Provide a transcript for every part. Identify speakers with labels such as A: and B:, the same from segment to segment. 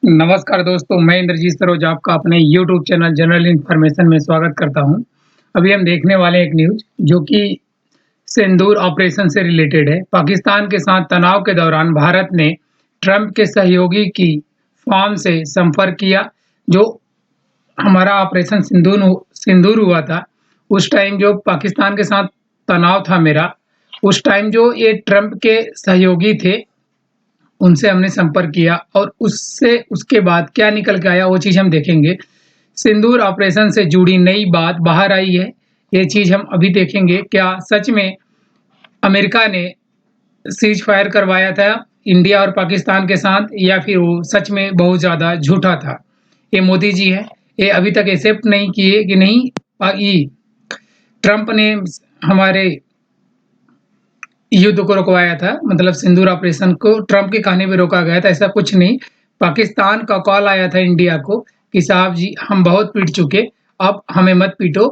A: नमस्कार दोस्तों, मैं इंद्रजीत सरोज आपका अपने यूट्यूब चैनल जनरल इन्फॉर्मेशन में स्वागत करता हूं। अभी हम देखने वाले हैं एक न्यूज़ जो कि सिंदूर ऑपरेशन से रिलेटेड है। पाकिस्तान के साथ तनाव के दौरान भारत ने ट्रंप के सहयोगी की फॉर्म से संपर्क किया। जो हमारा ऑपरेशन सिंदूर हुआ था, उस टाइम जो पाकिस्तान के साथ तनाव था मेरा, उस टाइम जो ये ट्रंप के सहयोगी थे, उनसे हमने संपर्क किया और उससे उसके बाद क्या निकल के आया वो चीज़ हम देखेंगे। सिंदूर ऑपरेशन से जुड़ी नई बात बाहर आई है, ये चीज़ हम अभी देखेंगे। क्या सच में अमेरिका ने सीज़ फायर करवाया था इंडिया और पाकिस्तान के साथ, या फिर वो सच में बहुत ज़्यादा झूठा था? ये मोदी जी हैं, ये अभी तक एक्सेप्ट नहीं किए कि नहीं ये ट्रंप ने हमारे युद्ध को रुकवाया था, मतलब सिंदूर ऑपरेशन को ट्रंप के कहने पे रोका गया था, ऐसा कुछ नहीं। पाकिस्तान का कॉल आया था इंडिया को कि साहब जी हम बहुत पीट चुके, अब हमें मत पीटो,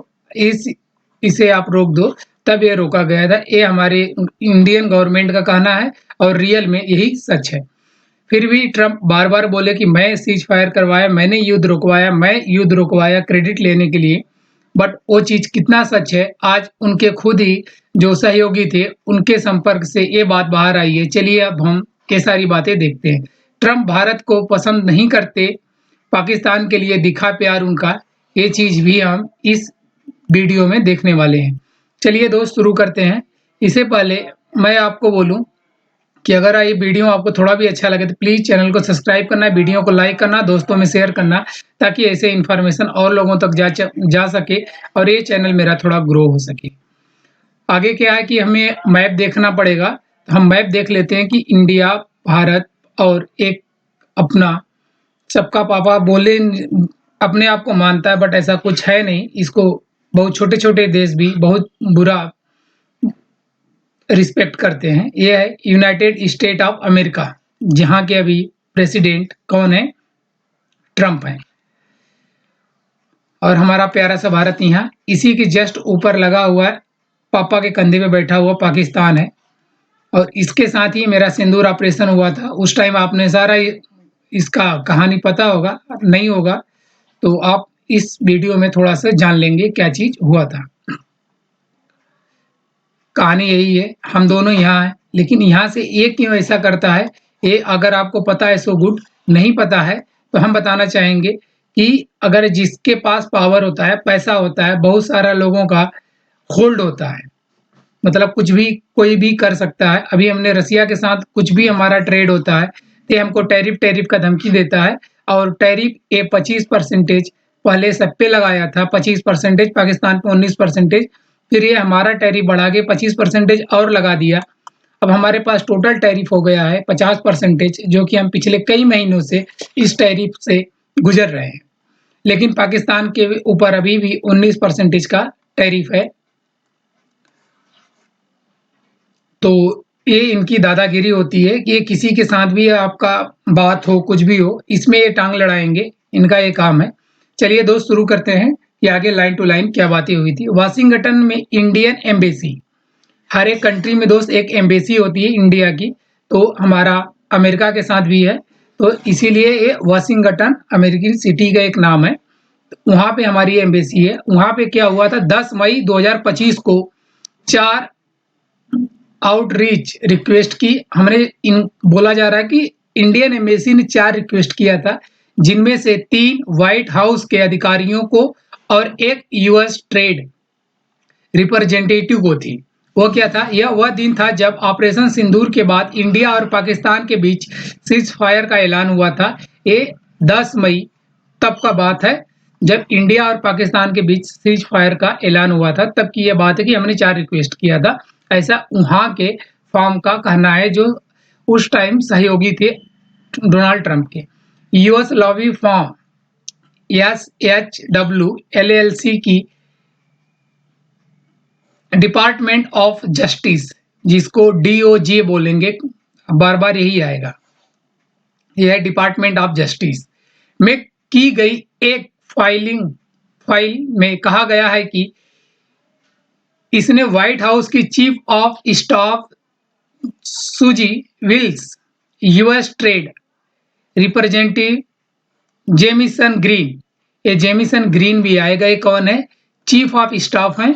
A: इसे आप रोक दो, तब ये रोका गया था। ये हमारे इंडियन गवर्नमेंट का कहना है और रियल में यही सच है। फिर भी ट्रंप बार-बार बोले कि मैं सीज़ फायर करवाया, मैंने युद्ध रुकवाया क्रेडिट लेने के लिए। बट वो चीज़ कितना सच है, आज उनके खुद ही जो सहयोगी थे, उनके संपर्क से ये बात बाहर आई है। चलिए अब हम ये सारी बातें देखते हैं। ट्रंप भारत को पसंद नहीं करते, पाकिस्तान के लिए दिखा प्यार उनका, ये चीज़ भी हम इस वीडियो में देखने वाले हैं। चलिए दोस्त शुरू करते हैं। इससे पहले मैं आपको बोलूँ कि अगर ये वीडियो आपको थोड़ा भी अच्छा लगे तो प्लीज़ चैनल को सब्सक्राइब करना, वीडियो को लाइक करना, दोस्तों में शेयर करना, ताकि ऐसे इन्फॉर्मेशन और लोगों तक जा सके और ये चैनल मेरा थोड़ा ग्रो हो सके। आगे क्या है कि हमें मैप देखना पड़ेगा, तो हम मैप देख लेते हैं कि इंडिया, भारत और एक अपना सबका पापा बोले अपने आप को मानता है, बट ऐसा कुछ है नहीं। इसको बहुत छोटे-छोटे देश भी बहुत बुरा रिस्पेक्ट करते हैं। ये है यूनाइटेड स्टेट ऑफ अमेरिका, जहाँ के अभी प्रेसिडेंट कौन है? ट्रंप है। और हमारा प्यारा सा भारत यहाँ इसी के जस्ट ऊपर लगा हुआ है, पापा के कंधे पे बैठा हुआ पाकिस्तान है। और इसके साथ ही मेरा सिंदूर ऑपरेशन हुआ था। उस टाइम आपने सारा इसका कहानी पता होगा, नहीं होगा तो आप इस वीडियो में थोड़ा सा जान लेंगे क्या चीज़ हुआ था। कहानी यही है, हम दोनों यहाँ हैं, लेकिन यहाँ से ये क्यों ऐसा करता है? ये अगर आपको पता है सो गुड, नहीं पता है तो हम बताना चाहेंगे कि अगर जिसके पास पावर होता है, पैसा होता है, बहुत सारा लोगों का होल्ड होता है, मतलब कुछ भी कोई भी कर सकता है। अभी हमने रसिया के साथ कुछ भी हमारा ट्रेड होता है, तो ये हमको टैरिफ का धमकी देता है। और टैरिफ ये 25% पहले सब पे लगाया था, 25% पाकिस्तान पे 19%, फिर ये हमारा टैरिफ बढ़ा के 25% और लगा दिया। अब हमारे पास टोटल टैरिफ हो गया है 50%, जो कि हम पिछले कई महीनों से इस टैरिफ से गुजर रहे हैं। लेकिन पाकिस्तान के ऊपर अभी भी 19% का टैरिफ है। तो ये इनकी दादागिरी होती है कि ये किसी के साथ भी आपका बात हो, कुछ भी हो, इसमें ये टांग लड़ाएँगे, इनका ये काम है। चलिए दोस्त शुरू करते हैं कि आगे लाइन टू लाइन क्या बातें हुई थी। वाशिंगटन में इंडियन एम्बेसी, हर एक कंट्री में दोस्त एक एम्बेसी होती है इंडिया की, तो हमारा अमेरिका के साथ भी है, तो इसीलिए ये वाशिंगटन अमेरिकी सिटी का एक नाम है। वहाँ पे हमारी एम्बेसी है। वहाँ पे क्या हुआ था, 10 मई 2025 को 4 आउटरीच रिक्वेस्ट की हमने। इन बोला जा रहा है कि इंडियन एम्बेसी ने 4 रिक्वेस्ट किया था, जिनमें से 3 व्हाइट हाउस के अधिकारियों को और 1 यूएस ट्रेड रिप्रेजेंटेटिव को थी। वो क्या था? यह वह दिन था जब ऑपरेशन सिंदूर के बाद इंडिया और पाकिस्तान के बीच सीज़ फायर का ऐलान हुआ था। ये 10 मई तब का बात है, जब इंडिया और पाकिस्तान के बीच सीज़ फायर का ऐलान हुआ था, तब की ये बात है कि हमने 4 रिक्वेस्ट किया था। ऐसा वहाँ के फॉर्म का कहना है, जो उस टाइम सहयोगी थे डोनाल्ड ट्रंप के। यूएस लॉबी फॉर्म एसएचडब्ल्यू एलएलसी की डिपार्टमेंट ऑफ जस्टिस, जिसको डीओजे बोलेंगे, बार-बार यही आएगा, यह है डिपार्टमेंट ऑफ जस्टिस में की गई एक फाइल में कहा गया है कि इसने व्हाइट हाउस की chief of staff Susie Wiles, US trade representative Jamieson Green, ये जेमिसन ग्रीन भी आएगा। ये कौन है? चीफ ऑफ स्टाफ हैं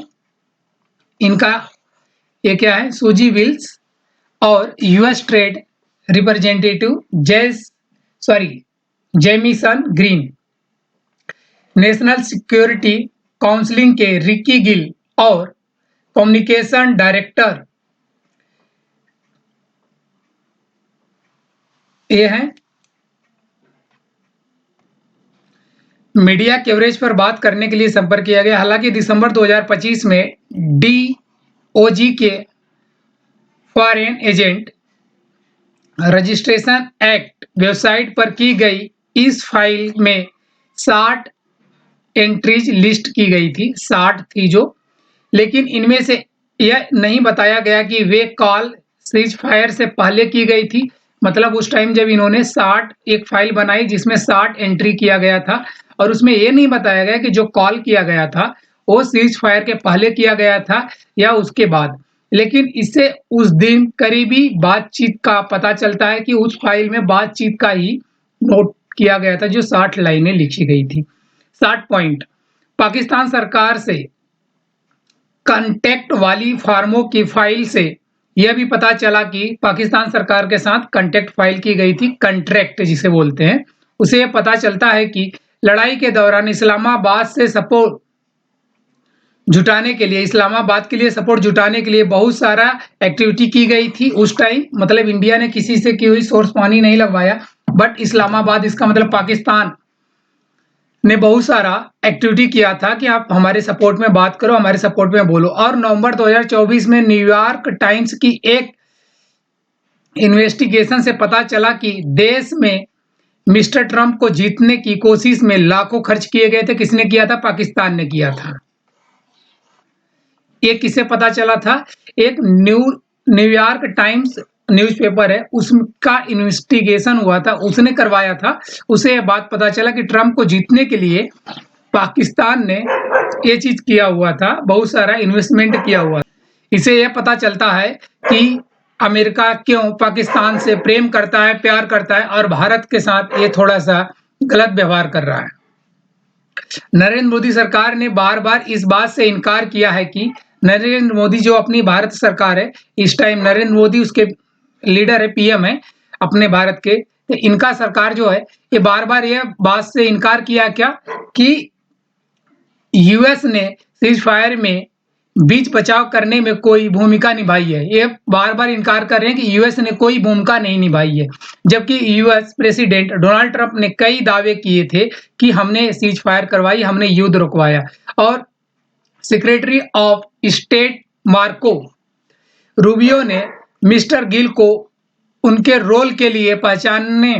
A: इनका। ये क्या है? सूजी विल्स। और US trade representative Jamieson green. National security council के रिकी गिल और कम्युनिकेशन डायरेक्टर ये हैं। मीडिया कवरेज पर बात करने के लिए संपर्क किया गया। हालांकि दिसंबर 2025 में डीओजी के foreign agent registration act website पर की गई इस फाइल में 60 एंट्रीज लिस्ट की गई थी, 60 थी जो, लेकिन इनमें से यह नहीं बताया गया कि वे कॉल सीज फायर से पहले की गई थी। मतलब उस टाइम जब इन्होंने 60 एक फाइल बनाई जिसमें 60 एंट्री किया गया था, और उसमें ये नहीं बताया गया कि जो कॉल किया गया था वो सीज फायर के पहले किया गया था या उसके बाद। लेकिन इससे उस दिन करीबी बातचीत का पता चलता है कि उस फाइल में बातचीत का ही नोट किया गया था जो 60 लाइनें लिखी गई थी। 60 पॉइंट। पाकिस्तान सरकार से कांटेक्ट वाली फार्मों की फाइल से यह भी पता चला कि पाकिस्तान सरकार के साथ कांटेक्ट फाइल की गई थी, कंट्रैक्ट जिसे बोलते हैं। उसे यह पता चलता है कि लड़ाई के दौरान इस्लामाबाद से सपोर्ट जुटाने के लिए, इस्लामाबाद के लिए सपोर्ट जुटाने के लिए बहुत सारा एक्टिविटी की गई थी उस टाइम। मतलब इंडिया ने किसी से की हुई सोर्स पानी नहीं लगवाया, बट इस्लामाबाद, इसका मतलब पाकिस्तान ने बहुत सारा एक्टिविटी किया था कि आप हमारे सपोर्ट में बात करो, हमारे सपोर्ट में बोलो। और नवंबर 2024 में न्यूयॉर्क टाइम्स की एक इन्वेस्टिगेशन से पता चला कि देश में मिस्टर ट्रंप को जीतने की कोशिश में लाखों खर्च किए गए थे। किसने किया था? पाकिस्तान ने किया था। ये किसे पता चला था? एक न्यूयॉर्क टाइम्स न्यूज़पेपर है, उसका इन्वेस्टिगेशन हुआ था, उसने करवाया था। उसे यह बात पता चला कि ट्रंप को जीतने के लिए पाकिस्तान ने ये चीज किया हुआ था, बहुत सारा इन्वेस्टमेंट किया हुआ। इसे यह पता चलता है कि अमेरिका क्यों पाकिस्तान से प्रेम करता है, प्यार करता है, और भारत के साथ ये थोड़ा सा गलत व्यवहार कर रहा है। नरेंद्र मोदी सरकार ने बार बार इस बात से इनकार किया है कि नरेंद्र मोदी जो अपनी भारत सरकार है, इस टाइम नरेंद्र मोदी उसके लीडर है, पीएम है अपने भारत के, तो इनका सरकार जो है ये बार बार यह बात से इनकार किया क्या कि यूएस ने सीज फायर में बीच बचाव करने में कोई भूमिका निभाई है। ये बार बार इनकार कर रहे हैं कि यूएस ने कोई भूमिका नहीं निभाई है, जबकि यूएस प्रेसिडेंट डोनाल्ड ट्रंप ने कई दावे किए थे कि हमने सीज फायर करवाई, हमने युद्ध रुकवाया। और secretary of state Marco Rubio ने मिस्टर गिल को उनके रोल के लिए पहचानने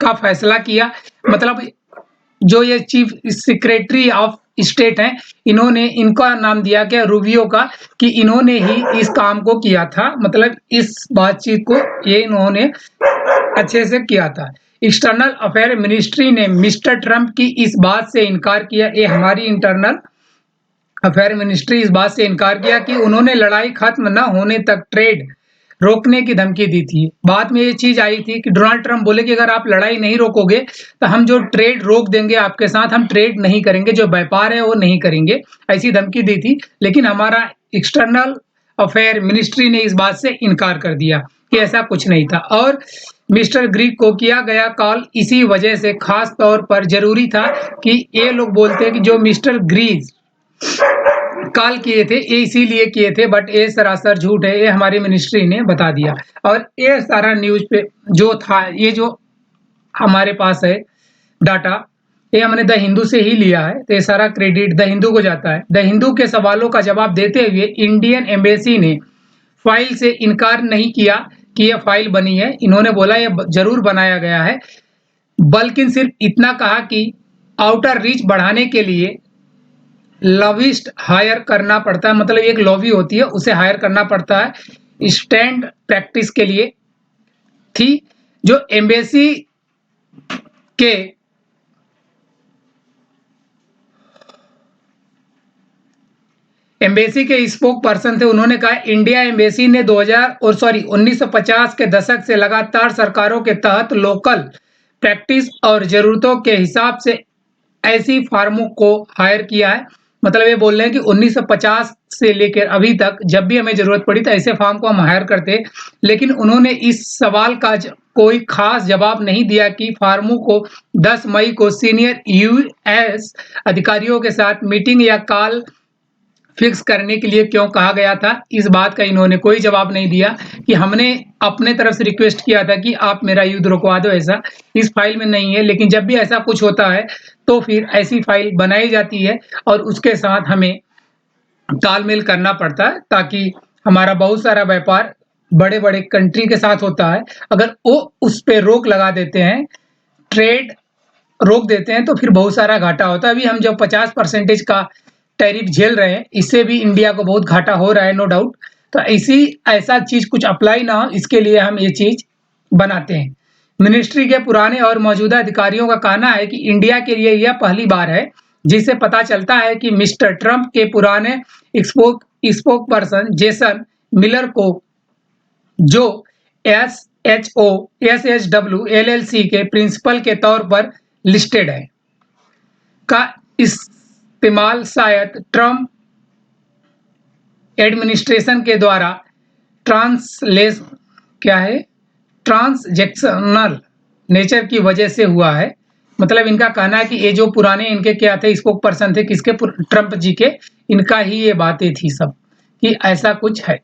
A: का फैसला किया। मतलब जो ये चीफ सेक्रेटरी ऑफ स्टेट हैं, इन्होंने इनका नाम दिया गया रूबियो का, कि इन्होंने ही इस काम को किया था। मतलब इस बातचीत को ये इन्होंने अच्छे से किया था। एक्सटर्नल अफेयर मिनिस्ट्री ने मिस्टर ट्रंप की इस बात से इनकार किया। ये हमारी इंटरनल अफेयर मिनिस्ट्री इस बात से इनकार किया कि उन्होंने लड़ाई खत्म न होने तक ट्रेड रोकने की धमकी दी थी। बाद में ये चीज आई थी कि डोनाल्ड ट्रंप बोले कि अगर आप लड़ाई नहीं रोकोगे तो हम जो ट्रेड रोक देंगे आपके साथ, हम ट्रेड नहीं करेंगे, जो व्यापार है वो नहीं करेंगे, ऐसी धमकी दी थी। लेकिन हमारा एक्सटर्नल अफेयर मिनिस्ट्री ने इस बात से इनकार कर दिया कि ऐसा कुछ नहीं था। और मिस्टर ग्रीक को किया गया कॉल इसी वजह से खास तौर पर जरूरी था कि ये लोग बोलते हैं कि जो मिस्टर ग्रीज कॉल किए थे ये इसीलिए किए थे, बट ये सरासर झूठ है, ये हमारी मिनिस्ट्री ने बता दिया। और ये सारा न्यूज पे जो था, ये जो हमारे पास है डाटा, ये हमने द हिंदू से ही लिया है, तो ये सारा क्रेडिट द हिंदू को जाता है। द हिंदू के सवालों का जवाब देते हुए इंडियन एम्बेसी ने फाइल से इनकार नहीं किया कि यह फाइल बनी है। इन्होंने बोला यह जरूर बनाया गया है, बल्कि सिर्फ इतना कहा कि आउटर रीच बढ़ाने के लिए लॉबिस्ट हायर करना पड़ता है। मतलब एक लॉबी होती है, उसे हायर करना पड़ता है स्टैंड प्रैक्टिस के लिए थी। जो एम्बेसी के स्पोक पर्सन थे, उन्होंने कहा इंडिया एम्बेसी ने 1950 के दशक से लगातार सरकारों के तहत लोकल प्रैक्टिस और ज़रूरतों के हिसाब से ऐसी फार्मों को हायर किया है। मतलब ये बोल रहे हैं कि 1950 से लेकर अभी तक जब भी हमें ज़रूरत पड़ी तो ऐसे फार्म को हम हायर करते। लेकिन उन्होंने इस सवाल का कोई ख़ास जवाब नहीं दिया कि फार्मों को 10 मई को सीनियर यूएस अधिकारियों के साथ मीटिंग या कॉल फिक्स करने के लिए क्यों कहा गया था। इस बात का इन्होंने कोई जवाब नहीं दिया कि हमने अपने तरफ से रिक्वेस्ट किया था कि आप मेरा युद्ध रुकवा दो, ऐसा इस फाइल में नहीं है। लेकिन जब भी ऐसा कुछ होता है तो फिर ऐसी फाइल बनाई जाती है और उसके साथ हमें तालमेल करना पड़ता है, ताकि हमारा बहुत सारा व्यापार बड़े-बड़े कंट्री के साथ होता है। अगर वो उस पे रोक लगा देते हैं, ट्रेड रोक देते हैं, तो फिर बहुत सारा घाटा होता है। अभी हम जो 50% का टैरिफ झेल रहे हैं, इससे भी इंडिया को बहुत घाटा हो रहा है, नो डाउट। तो ऐसा चीज़ कुछ अप्लाई ना हो, इसके लिए हम ये चीज़ बनाते हैं। मिनिस्ट्री के पुराने और मौजूदा अधिकारियों का कहना है कि इंडिया के लिए यह पहली बार है जिससे पता चलता है कि मिस्टर ट्रंप के पुराने स्पोक पर्सन जेसन मिलर को, जो एसएचडब्ल्यू एलएलसी के प्रिंसिपल के तौर पर लिस्टेड है, का इस्तेमाल शायद ट्रंप एडमिनिस्ट्रेशन के द्वारा ट्रांसजेक्शनल नेचर की वजह से हुआ है। मतलब इनका कहना है कि ये जो पुराने इनके क्या थे, स्पोक पर्सन थे किसके, ट्रंप जी के, इनका ही ये बातें थी सब, कि ऐसा कुछ है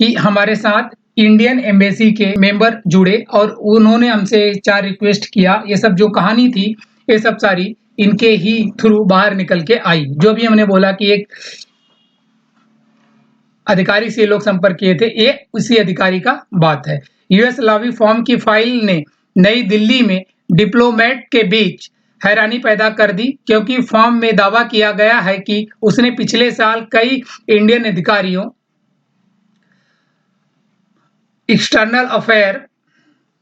A: कि हमारे साथ इंडियन एम्बेसी के मेंबर जुड़े और उन्होंने हमसे 4 रिक्वेस्ट किया। ये सब जो कहानी थी, ये सब सारी इनके ही थ्रू बाहर निकल के आई। जो भी हमने बोला कि एक अधिकारी से लोग संपर्क किए थे, ये उसी अधिकारी का बात है। यूएस लॉबी फॉर्म की फाइल ने नई दिल्ली में डिप्लोमेट के बीच हैरानी पैदा कर दी, क्योंकि फॉर्म में दावा किया गया है कि उसने पिछले साल कई इंडियन अधिकारियों, external affair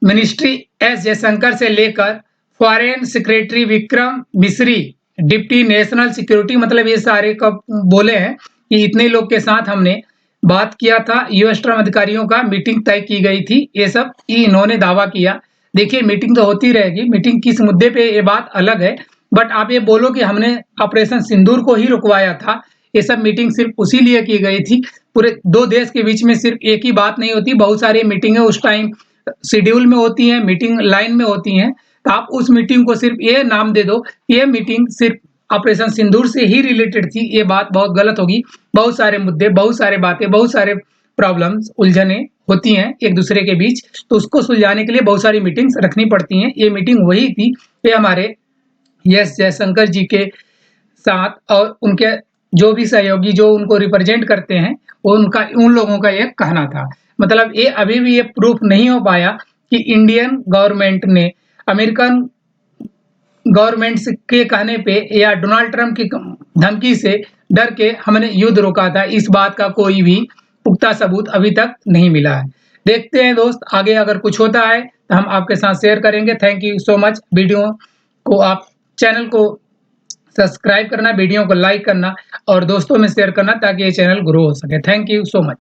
A: ministry S Jaishankar से लेकर foreign secretary Vikram Misri, deputy national security, मतलब ये सारे कब बोले हैं कि इतने लोग के साथ हमने बात किया था। यूएस ट्रम्प अधिकारियों का मीटिंग तय की गई थी, ये सब इन्होंने दावा किया। देखिए मीटिंग तो होती रहेगी, मीटिंग किस मुद्दे पे ये बात अलग है, बट आप ये बोलो कि हमने ऑपरेशन सिंदूर को ही रुकवाया था, ये सब मीटिंग सिर्फ उसी लिए की गई थी। पूरे 2 देश के बीच में सिर्फ एक ही बात नहीं होती, बहुत सारी मीटिंगें उस टाइम शेड्यूल में होती हैं, मीटिंग लाइन में होती हैं। तो आप उस मीटिंग को सिर्फ ये नाम दे दो, ये मीटिंग सिर्फ ऑपरेशन सिंदूर से ही रिलेटेड थी, ये बात बहुत गलत होगी। बहुत सारे मुद्दे, बहुत सारे बातें, बहुत सारे प्रॉब्लम्स, उलझने होती हैं एक दूसरे के बीच, तो उसको सुलझाने के लिए बहुत सारी मीटिंग्स रखनी पड़ती हैं। ये मीटिंग वही थी, ये हमारे एस जयशंकर जी के साथ और उनके जो भी सहयोगी जो उनको रिप्रेजेंट करते हैं, वो उन लोगों का ये कहना था। मतलब ये अभी भी ये प्रूफ नहीं हो पाया कि इंडियन गवर्नमेंट ने अमेरिकन गवर्नमेंट के कहने पे या डोनाल्ड ट्रंप की धमकी से डर के हमने युद्ध रोका था, इस बात का कोई भी पुख्ता सबूत अभी तक नहीं मिला है। देखते हैं दोस्त, आगे अगर कुछ होता है तो हम आपके साथ शेयर करेंगे। Thank you so much. Video को आप चैनल को सब्सक्राइब करना, वीडियो को लाइक करना और दोस्तों में शेयर करना, ताकि ये चैनल ग्रो हो सके। Thank you so much.